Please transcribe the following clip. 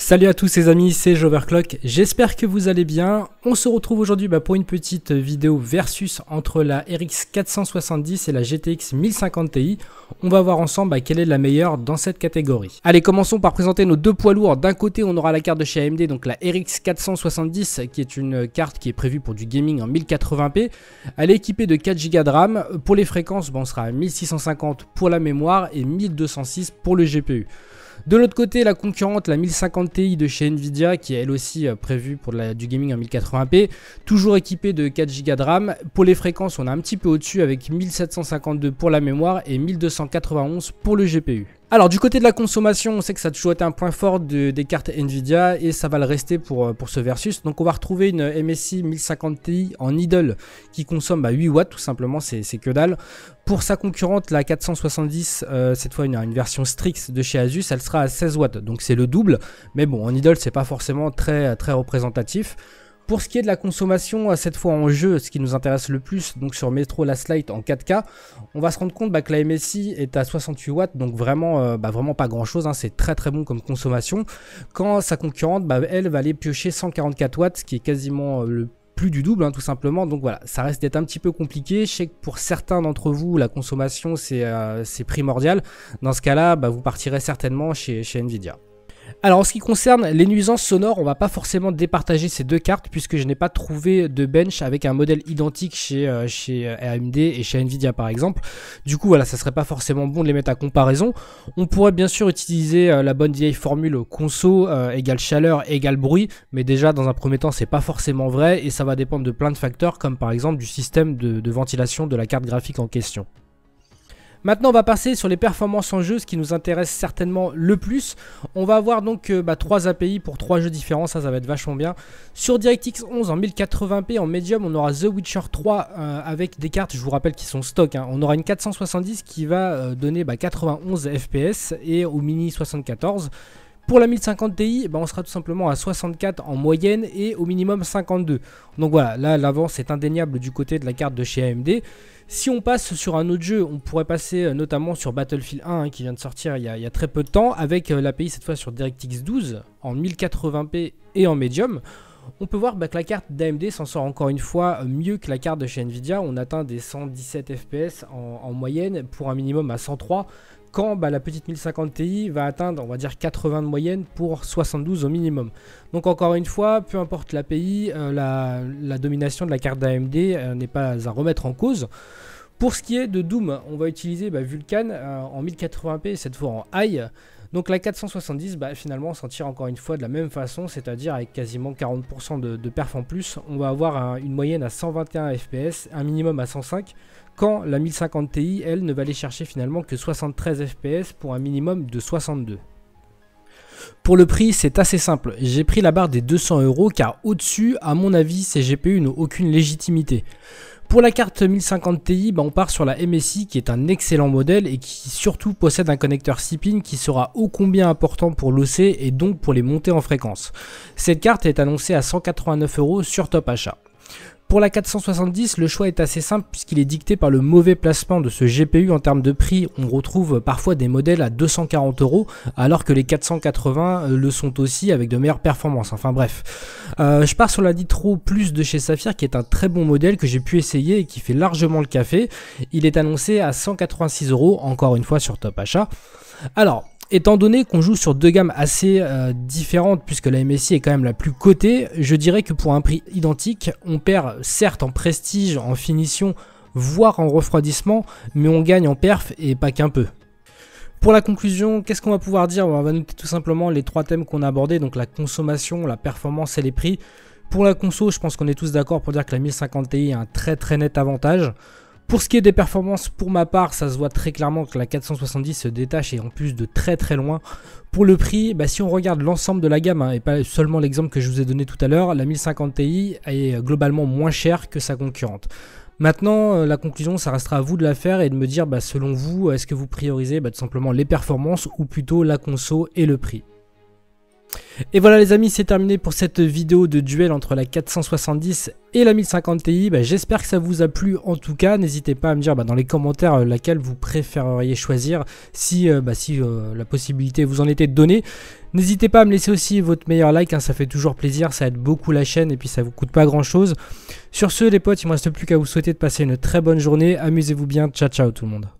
Salut à tous les amis, c'est Joverclock, j'espère que vous allez bien. On se retrouve aujourd'hui pour une petite vidéo versus entre la RX 470 et la GTX 1050 Ti. On va voir ensemble quelle est la meilleure dans cette catégorie. Allez, commençons par présenter nos deux poids lourds. D'un côté, on aura la carte de chez AMD, donc la RX 470, qui est une carte qui est prévue pour du gaming en 1080p. Elle est équipée de 4 Go de RAM. Pour les fréquences, on sera à 1650 pour la mémoire et 1206 pour le GPU. De l'autre côté, la concurrente, la 1050 Ti de chez Nvidia, qui est elle aussi prévue pour du gaming en 1080p, toujours équipée de 4 Go de RAM. Pour les fréquences, on est un petit peu au-dessus avec 1752 pour la mémoire et 1291 pour le GPU. Alors du côté de la consommation, on sait que ça a toujours été un point fort des cartes Nvidia et ça va le rester pour ce versus. Donc on va retrouver une MSI 1050 Ti en idle qui consomme 8 watts, tout simplement, c'est que dalle. Pour sa concurrente, la 470, cette fois une version Strix de chez Asus, elle sera à 16 watts, donc c'est le double. Mais bon, en idle, c'est pas forcément très représentatif. Pour ce qui est de la consommation, cette fois en jeu, ce qui nous intéresse le plus, donc sur Metro Last Light en 4K, on va se rendre compte que la MSI est à 68 watts, donc vraiment, vraiment pas grand chose, hein, c'est très bon comme consommation. Quand sa concurrente, elle va aller piocher 144 watts, ce qui est quasiment le plus du double, hein, tout simplement. Donc voilà, ça reste d'être un petit peu compliqué. Je sais que pour certains d'entre vous, la consommation c'est primordial. Dans ce cas-là, vous partirez certainement chez Nvidia. Alors en ce qui concerne les nuisances sonores, on va pas forcément départager ces deux cartes puisque je n'ai pas trouvé de bench avec un modèle identique chez AMD et chez Nvidia par exemple. Du coup voilà, ça serait pas forcément bon de les mettre à comparaison. On pourrait bien sûr utiliser la bonne vieille formule conso égale chaleur égale bruit, mais déjà dans un premier temps c'est pas forcément vrai et ça va dépendre de plein de facteurs comme par exemple du système de ventilation de la carte graphique en question. Maintenant on va passer sur les performances en jeu, ce qui nous intéresse certainement le plus. On va avoir donc 3 API pour 3 jeux différents, ça va être vachement bien. Sur DirectX 11 en 1080p en médium, on aura The Witcher 3 avec des cartes, je vous rappelle, qui sont stock, hein. On aura une 470 qui va donner 91 FPS et au mini 74. Pour la 1050 Ti, on sera tout simplement à 64 en moyenne et au minimum 52. Donc voilà, là l'avance est indéniable du côté de la carte de chez AMD. Si on passe sur un autre jeu, on pourrait passer notamment sur Battlefield 1 qui vient de sortir il y a très peu de temps, avec l'API cette fois sur DirectX 12 en 1080p et en médium. On peut voir que la carte d'AMD s'en sort encore une fois mieux que la carte de chez Nvidia. On atteint des 117 FPS en moyenne pour un minimum à 103. Quand la petite 1050 Ti va atteindre, on va dire 80 de moyenne pour 72 au minimum. Donc encore une fois, peu importe l'API, la domination de la carte d'AMD n'est pas à remettre en cause. Pour ce qui est de Doom, on va utiliser Vulkan en 1080p, cette fois en high. Donc la 470, finalement, on s'en tire encore une fois de la même façon, c'est-à-dire avec quasiment 40% de perf en plus. On va avoir une moyenne à 121 FPS, un minimum à 105, quand la 1050 Ti, elle, ne va aller chercher finalement que 73 FPS pour un minimum de 62. Pour le prix, c'est assez simple. J'ai pris la barre des 200 € car au-dessus, à mon avis, ces GPU n'ont aucune légitimité. Pour la carte 1050 Ti, on part sur la MSI qui est un excellent modèle et qui surtout possède un connecteur 6 pins qui sera ô combien important pour l'OC et donc pour les montées en fréquence. Cette carte est annoncée à 189 € sur Top Achat. Pour la 470, le choix est assez simple puisqu'il est dicté par le mauvais placement de ce GPU en termes de prix. On retrouve parfois des modèles à 240 € alors que les 480 le sont aussi avec de meilleures performances. Enfin bref, je pars sur la Nitro Plus de chez Saphir qui est un très bon modèle que j'ai pu essayer et qui fait largement le café. Il est annoncé à 186 €, encore une fois sur Top Achat. Alors, étant donné qu'on joue sur deux gammes assez différentes, puisque la MSI est quand même la plus cotée, je dirais que pour un prix identique, on perd certes en prestige, en finition, voire en refroidissement, mais on gagne en perf et pas qu'un peu. Pour la conclusion, qu'est-ce qu'on va pouvoir dire? On va noter tout simplement les 3 thèmes qu'on a abordés, donc la consommation, la performance et les prix. Pour la conso, je pense qu'on est tous d'accord pour dire que la 1050 Ti a un très net avantage. Pour ce qui est des performances, pour ma part, ça se voit très clairement que la 470 se détache et en plus de très loin. Pour le prix, si on regarde l'ensemble de la gamme, et pas seulement l'exemple que je vous ai donné tout à l'heure, la 1050 Ti est globalement moins chère que sa concurrente. Maintenant, la conclusion, ça restera à vous de la faire et de me dire, selon vous, est-ce que vous priorisez tout simplement les performances ou plutôt la conso et le prix. Et voilà les amis, c'est terminé pour cette vidéo de duel entre la 470 et la 1050 Ti. J'espère que ça vous a plu en tout cas. N'hésitez pas à me dire dans les commentaires laquelle vous préféreriez choisir si la possibilité vous en était donnée. N'hésitez pas à me laisser aussi votre meilleur like, hein, ça fait toujours plaisir, ça aide beaucoup la chaîne et puis ça vous coûte pas grand chose. Sur ce les potes, il ne me reste plus qu'à vous souhaiter de passer une très bonne journée. Amusez-vous bien, ciao ciao tout le monde.